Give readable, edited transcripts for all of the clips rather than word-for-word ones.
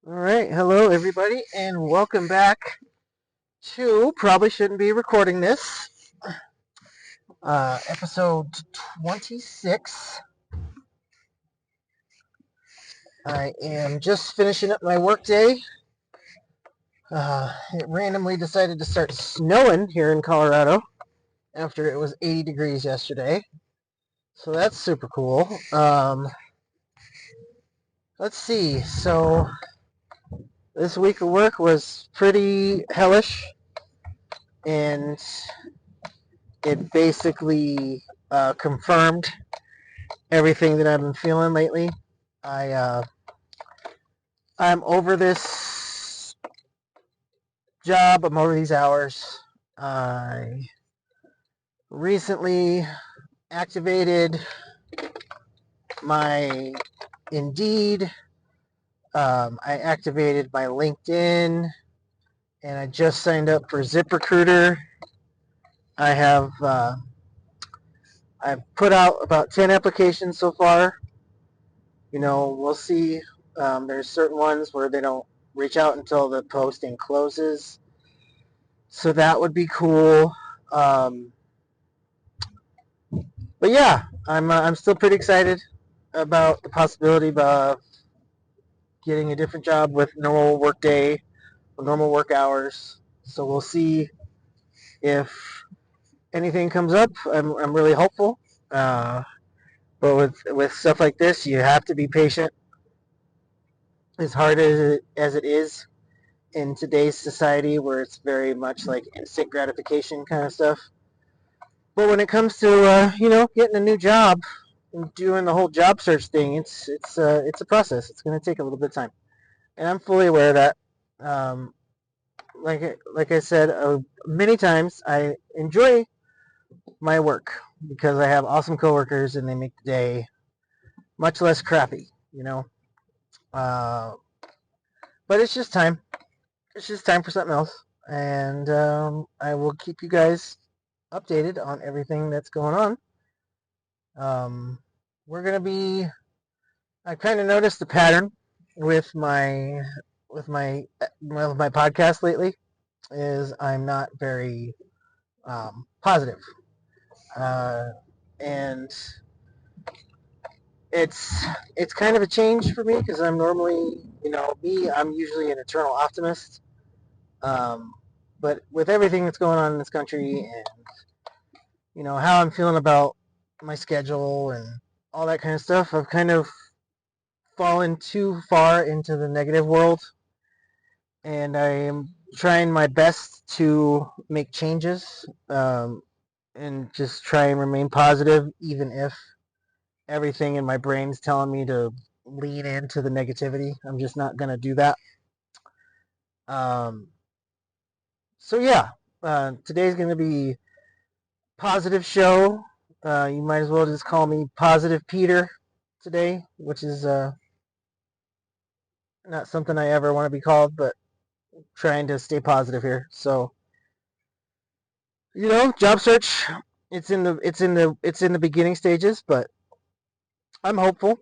All right, hello everybody, and welcome back to probably shouldn't be recording this episode 26. I am just finishing up my workday. It randomly decided to start snowing here in Colorado after it was 80 degrees yesterday, so that's super cool. Let's see. So this week of work was pretty hellish, and it basically confirmed everything that I've been feeling lately. I I'm over this job. I'm over these hours. I recently activated my Indeed. I activated my LinkedIn, and I just signed up for ZipRecruiter. I have I've put out about 10 applications so far. We'll see. There's certain ones where they don't reach out until the posting closes, so that would be cool. Um, but yeah, I'm still pretty excited about the possibility of getting a different job with normal work day, normal work hours. So we'll see if anything comes up. I'm really hopeful. Uh, but with stuff like this, you have to be patient. As hard as it is in today's society, where it's very much like instant gratification kind of stuff. But when it comes to getting a new job and doing the whole job search thing, it's a process. It's going to take a little bit of time, and I'm fully aware of that. Um, like I said many times, I enjoy my work because I have awesome coworkers and they make the day much less crappy. You know, uh, but it's just time. It's just time for something else, and I will keep you guys updated on everything that's going on. We're gonna be. I kind of noticed a pattern with my with my with my podcast lately. Is I'm not very positive, uh, and it's kind of a change for me because I'm normally, I'm usually an eternal optimist. Um, but with everything that's going on in this country, and how I'm feeling about my schedule and all that kind of stuff, I've kind of fallen too far into the negative world, and I am trying my best to make changes, and just try and remain positive, even if everything in my brain's telling me to lean into the negativity. I'm just not going to do that. Um, so yeah, today's going to be positive show. You might as well just call me Positive Peter today, which is not something I ever want to be called, but trying to stay positive here. So, job search. It's in the beginning stages, but I'm hopeful.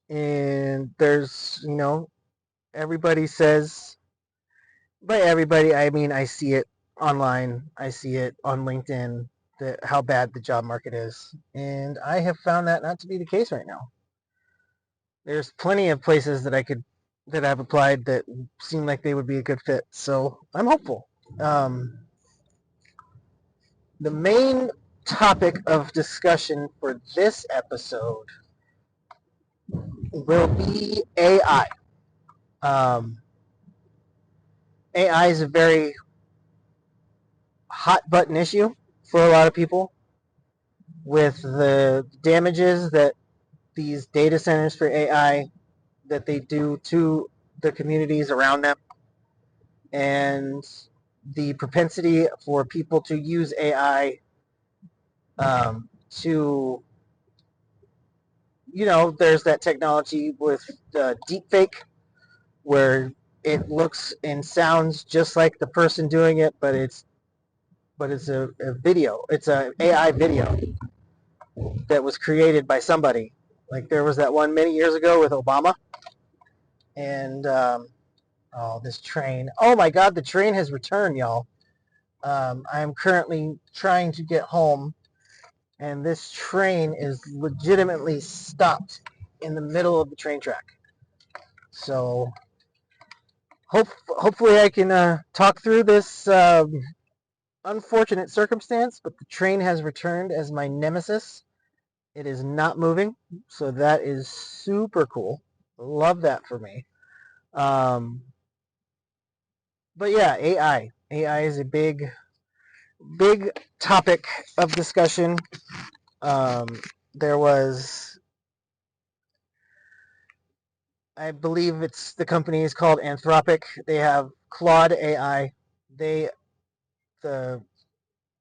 And there's everybody says, by everybody I mean I see it online, I see it on LinkedIn, that how bad the job market is, and I have found that not to be the case right now. There's plenty of places that I've applied that seem like they would be a good fit, so I'm hopeful. Um, the main topic of discussion for this episode will be AI. Um, AI is a very hot button issue for a lot of people with the damages that these data centers for AI that they do to the communities around them, and the propensity for people to use AI, to, there's that technology with deepfake where it looks and sounds just like the person doing it, but it's a video. It's a AI video that was created by somebody. Like there was that one many years ago with Obama, and Oh, this train. Oh my God, the train has returned, y'all. I am currently trying to get home, and this train is legitimately stopped in the middle of the train track. So hopefully I can talk through this unfortunate circumstance, but the train has returned as my nemesis. It is not moving, so that is super cool. Love that for me. Um, but yeah, AI. AI is a big topic of discussion. Um, there was, I believe it's the company is called Anthropic. They have Claude AI. The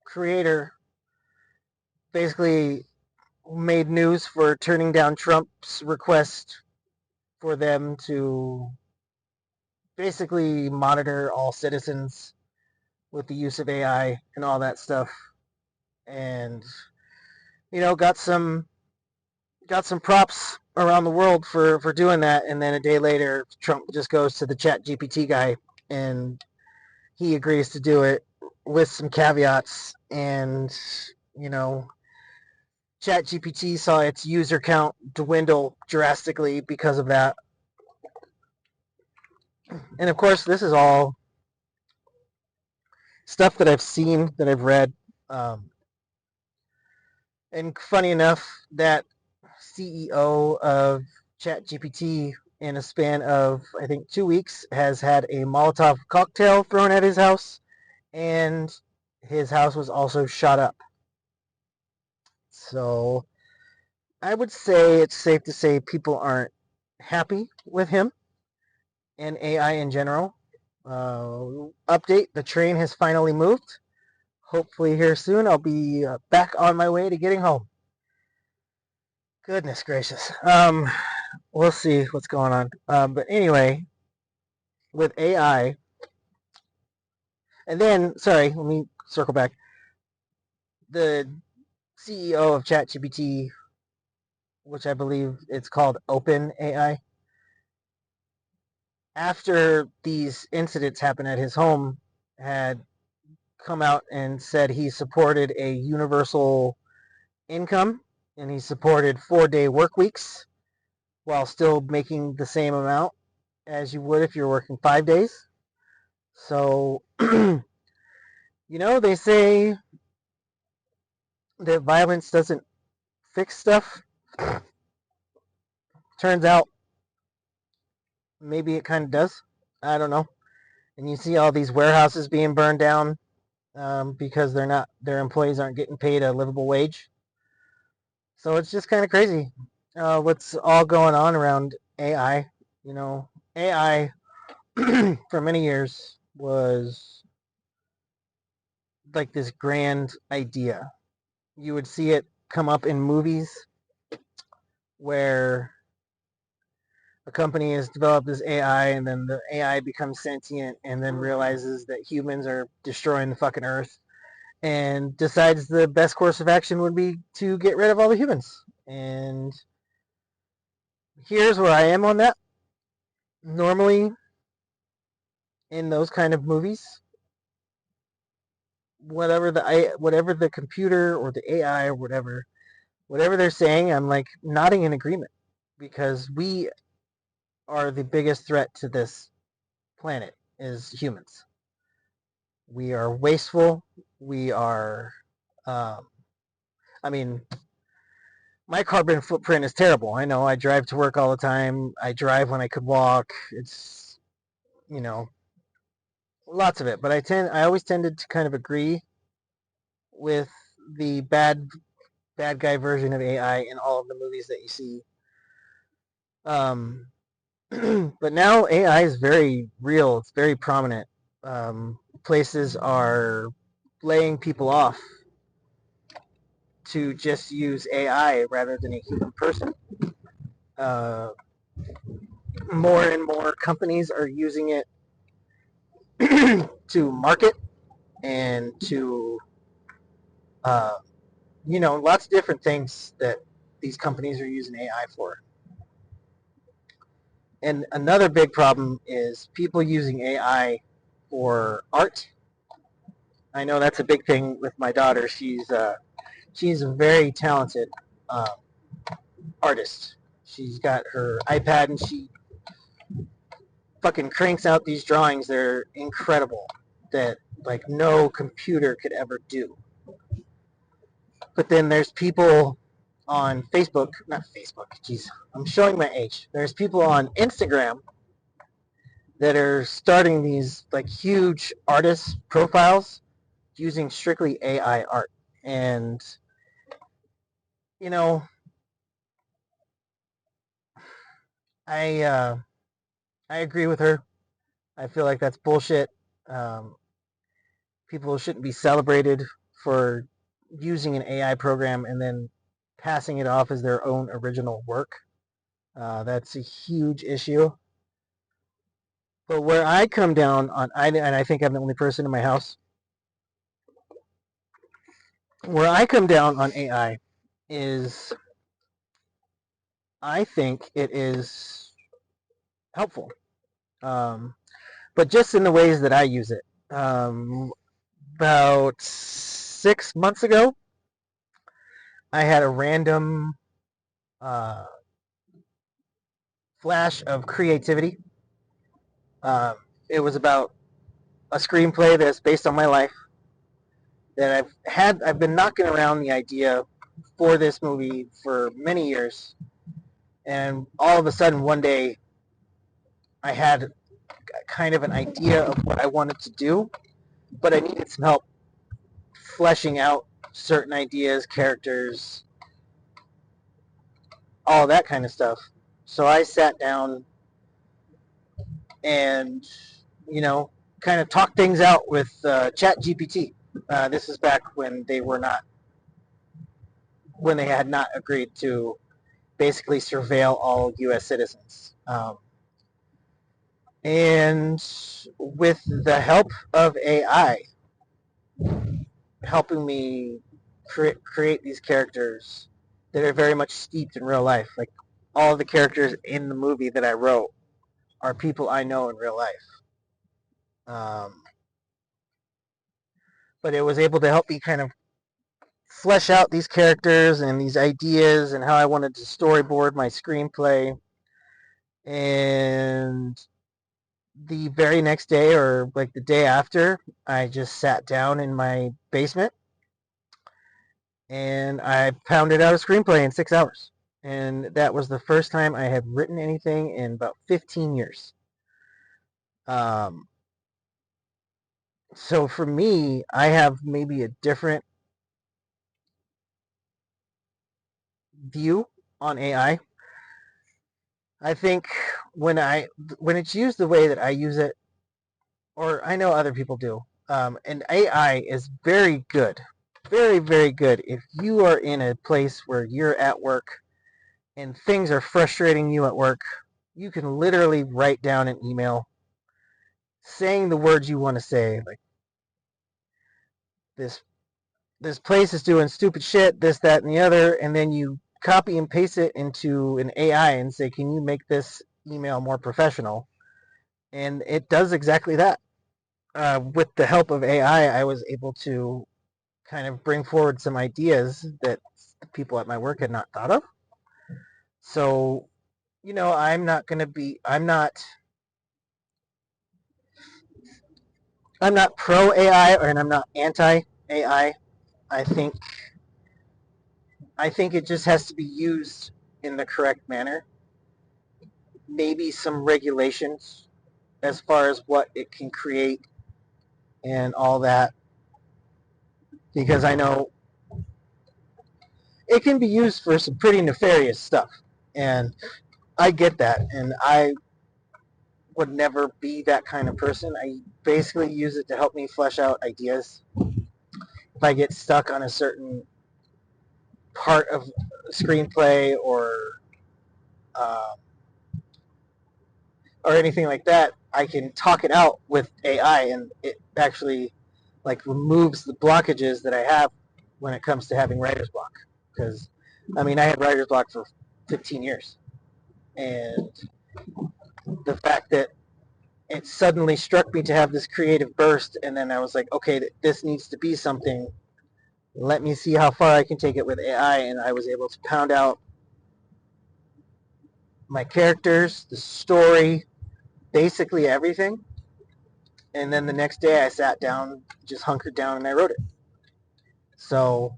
creator, basically made news for turning down Trump's request for them to basically monitor all citizens with the use of AI and all that stuff. And got some props around the world for doing that. And then a day later, Trump just goes to the Chat GPT guy and he agrees to do it with some caveats. And you know, Chat GPT saw its user count dwindle drastically because of that. And of course, this is all stuff that I've seen, that I've read. Um, and funny enough, that CEO of ChatGPT, in a span of, I think, 2 weeks, has had a Molotov cocktail thrown at his house, and his house was also shot up. So I would say it's safe to say people aren't happy with him and AI in general. Update, the train has finally moved. Hopefully here soon I'll be back on my way to getting home. Goodness gracious. We'll see what's going on. But anyway, with AI, and then, sorry, let me circle back. The CEO of ChatGPT, which I believe it's called Open AI, after these incidents happened at his home, had come out and said he supported a universal income and he supported 4-day work weeks while still making the same amount as you would if you're working 5 days. So, they say that violence doesn't fix stuff. Turns out maybe it kind of does. I don't know. And you see all these warehouses being burned down because their employees aren't getting paid a livable wage. So it's just kind of crazy what's all going on around AI. AI for many years was like this grand idea. You would see it come up in movies where a company has developed this AI and then the AI becomes sentient and then realizes that humans are destroying the fucking earth and decides the best course of action would be to get rid of all the humans. And here's where I am on that. Normally, in those kind of movies, whatever the computer or the AI or whatever they're saying, I'm like nodding in agreement because we are the biggest threat to this planet is humans. We are wasteful. We are, um, I mean, my carbon footprint is terrible. I know I drive to work all the time. I drive when I could walk. It's, you know, lots of it. But I always tended to kind of agree with the bad guy version of AI in all of the movies that you see. Um, but now AI is very real. It's very prominent. Places are laying people off to just use AI rather than a human person. Uh, More and more companies are using it to market and to, uh, lots of different things that these companies are using AI for. And another big problem is people using AI for art. I know that's a big thing with my daughter. She's a very talented uh, artist. She's got her iPad and she fucking cranks out these drawings. They're incredible that like no computer could ever do. But then there's people on Facebook, not Facebook, jeez, I'm showing my age. There's people on Instagram that are starting these like huge artist profiles using strictly AI art. And you know, I uh, I agree with her. I feel like that's bullshit. Um, People shouldn't be celebrated for using an AI program and then passing it off as their own original work. That's a huge issue. But where I come down on, and I think I'm the only person in my house, where I come down on AI is I think it is helpful, but just in the ways that I use it. About 6 months ago, I had a random uh, flash of creativity. Um, it was about a screenplay that's based on my life that I've been knocking around the idea for this movie for many years, and all of a sudden one day I had kind of an idea of what I wanted to do, but I needed some help fleshing out certain ideas, characters, all that kind of stuff. So I sat down and, you know, kind of talked things out with Chat GPT. This is back when they had not agreed to basically surveil all U.S. citizens. And with the help of AI helping me create these characters that are very much steeped in real life, like all the characters in the movie that I wrote are people I know in real life. Um, but it was able to help me kind of flesh out these characters and these ideas and how I wanted to storyboard my screenplay. And the very next day or like the day after, I just sat down in my basement and I pounded out a screenplay in 6 hours. And that was the first time I had written anything in about 15 years. Um, so for me, I have maybe a different view on AI. I think when I when it's used the way that I use it, or I know other people do, and AI is very good, very very good. If you are in a place where you're at work and things are frustrating you at work, you can literally write down an email saying the words you want to say, like this this place is doing stupid shit, this, that, and the other, and then you copy and paste it into an AI and say, can you make this email more professional? And it does exactly that. With the help of AI, I was able to kind of bring forward some ideas that the people at my work had not thought of. So, you know, I'm not pro AI and I'm not anti AI. I think I think it just has to be used in the correct manner. Maybe some regulations as far as what it can create and all that, because I know it can be used for some pretty nefarious stuff, and I get that, and I would never be that kind of person. I basically use it to help me flesh out ideas. If I get stuck on a certain part of a screenplay uh, or anything like that, I can talk it out with AI, and it actually like removes the blockages that I have when it comes to having writer's block. Because I mean, I had writer's block for 15 years, and the fact that it suddenly struck me to have this creative burst, and then I was like, okay, this needs to be something. Let me see how far I can take it with AI, and I was able to pound out my characters, the story, basically everything. And then the next day I sat down, just hunkered down, and I wrote it. So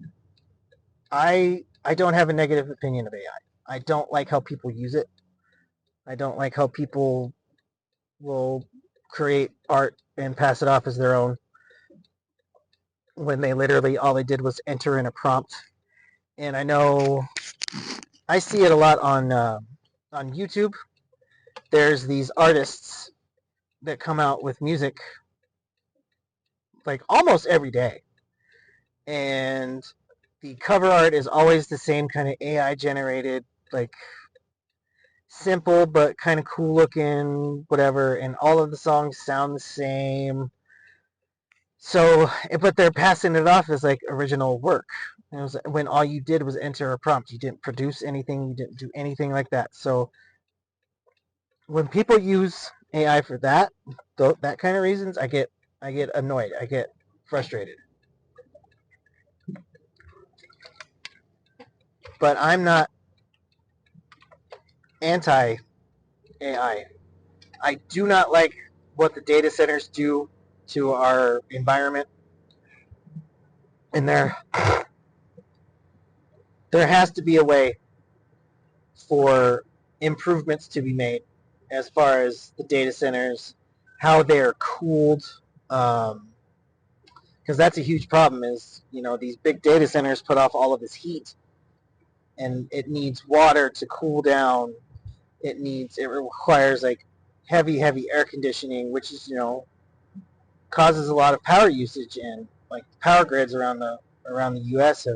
I don't have a negative opinion of AI. I don't like how people use it. I don't like how people will create art and pass it off as their own when they literally all they did was enter in a prompt. And I know I see it a lot on YouTube. There's these artists that come out with music like almost every day, and the cover art is always the same kind of AI generated, like simple but kind of cool looking, whatever. And all of the songs sound the same. So, but they're passing it off as like original work. And it was when all you did was enter a prompt. You didn't produce anything. You didn't do anything like that. So when people use AI for that kind of reasons, I get annoyed. I get frustrated. But I'm not anti AI. I do not like what the data centers do to our environment, and there has to be a way for improvements to be made as far as the data centers, how they're cooled, because that's a huge problem. Is these big data centers put off all of this heat, and it needs water to cool down. It requires like heavy air conditioning, which is causes a lot of power usage, and like power grids around the U.S.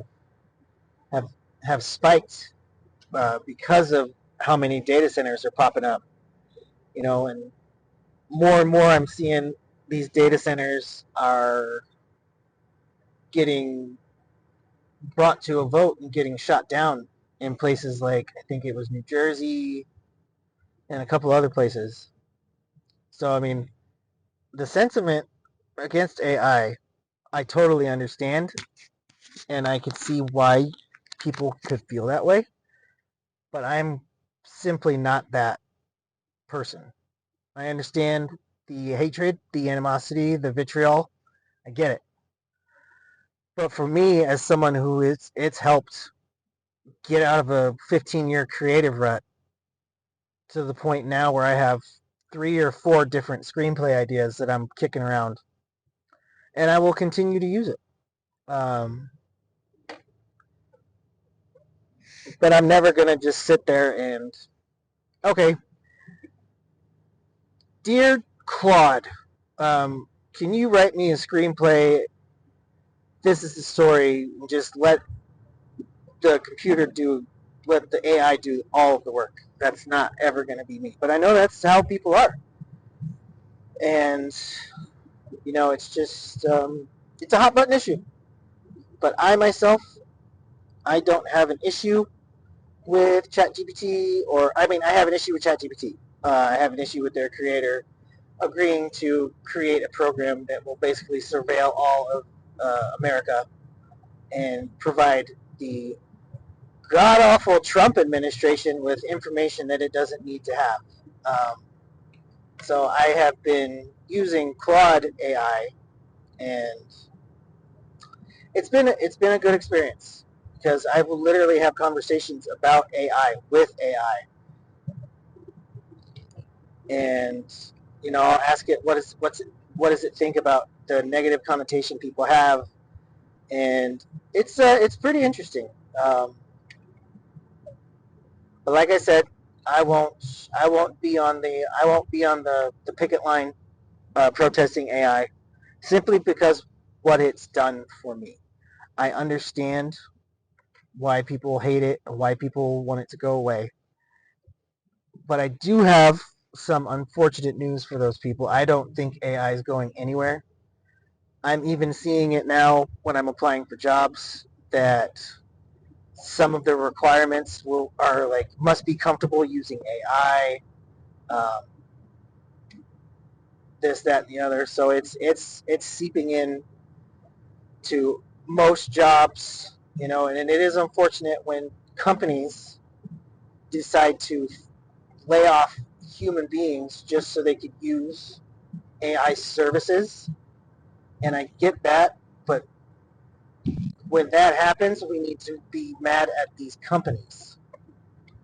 have have spiked because of how many data centers are popping up. And more I'm seeing these data centers are getting brought to a vote and getting shot down in places like I think it was New Jersey and a couple other places. So I mean, the sentiment against I totally understand, and I could see why people could feel that way, but I'm simply not that person. I understand the hatred, the animosity, the vitriol. I get it. But for me, as someone who it's helped get out of a 15-year creative rut to the point now where I have 3 or 4 different screenplay ideas that I'm kicking around, and I will continue to use it. Um, but I'm never gonna just sit there and okay, dear Claude, can you write me a screenplay? This is the story. Just the computer let the AI do all of the work. That's not ever going to be me. But I know that's how people are. And, it's just, it's a hot button issue. But I myself, I don't have an issue with ChatGPT, I have an issue with ChatGPT. I have an issue with their creator agreeing to create a program that will basically surveil all of America and provide the god awful Trump administration with information that it doesn't need to have. Um, so I have been using Claude AI, and it's been a good experience because I will literally have conversations about AI with AI, and I'll ask it what does it think about the negative connotation people have, and it's pretty interesting. But like I said, I won't be on the picket line protesting AI simply because what it's done for me. I understand why people hate it or why people want it to go away. But I do have some unfortunate news for those people. I don't think AI is going anywhere. I'm even seeing it now when I'm applying for jobs that some of the requirements are like must be comfortable using AI. this, that, and the other. So it's seeping in to most jobs, and it is unfortunate when companies decide to lay off human beings just so they could use AI services. And I get that, but when that happens, we need to be mad at these companies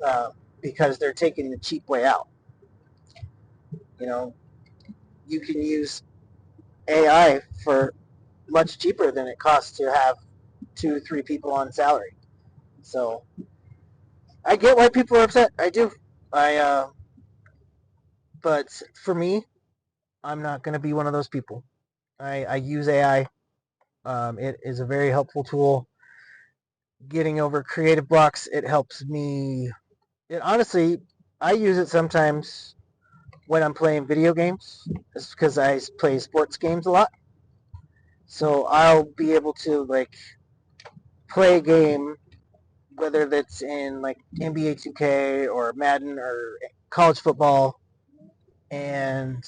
uh, because they're taking the cheap way out. You know, you can use AI for much cheaper than it costs to have 2, 3 people on salary. So I get why people are upset. I do. I but for me, I'm not going to be one of those people. I use AI. It is a very helpful tool. Getting over creative blocks, it helps me. It honestly, I use it sometimes when I'm playing video games. It's because I play sports games a lot. So I'll be able to like play a game, whether that's in like NBA 2K or Madden or college football, and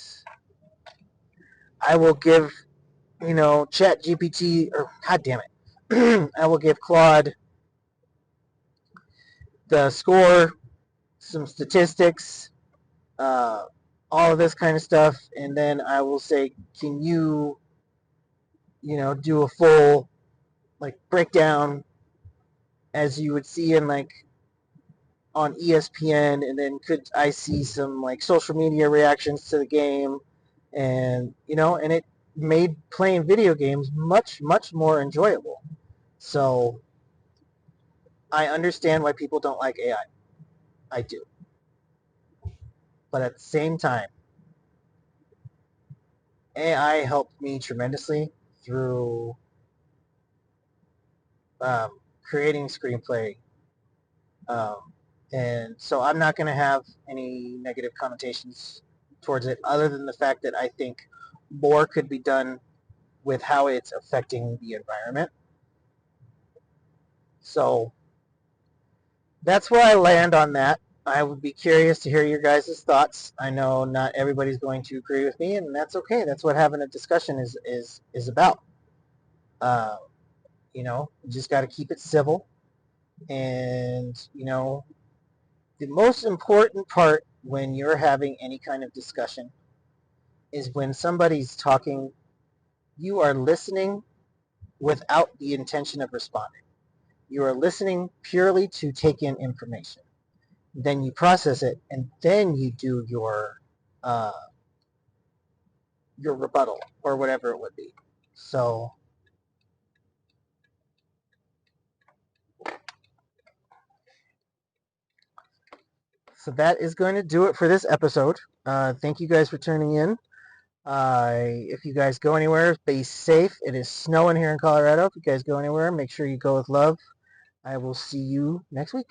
I will give Chat GPT or God damn it, I will give Claude the score, some statistics, uh, all of this kind of stuff, and then I will say, can you do a full like breakdown as you would see in like on ESPN, and then could I see some like social media reactions to the game, and and it made playing video games much much more enjoyable. So I understand why people don't like AI. I do, but at the same time, AI helped me tremendously through creating screenplay. Um, and so I'm not going to have any negative connotations towards it other than the fact that I think more could be done with how it's affecting the environment. So that's where I land on that. I would be curious to hear your guys' thoughts. I know not everybody's going to agree with me, and that's okay. That's what having a discussion is about. Uh, you just got to keep it civil. And, the most important part when you're having any kind of discussion is when somebody's talking, you are listening without the intention of responding. You are listening purely to take in information. Then you process it, and then you do uh, your rebuttal or whatever it would be. So that is going to do it for this episode. Thank you guys for tuning in. If you guys go anywhere, be safe. It is snowing here in Colorado. If you guys go anywhere, make sure you go with love. I will see you next week.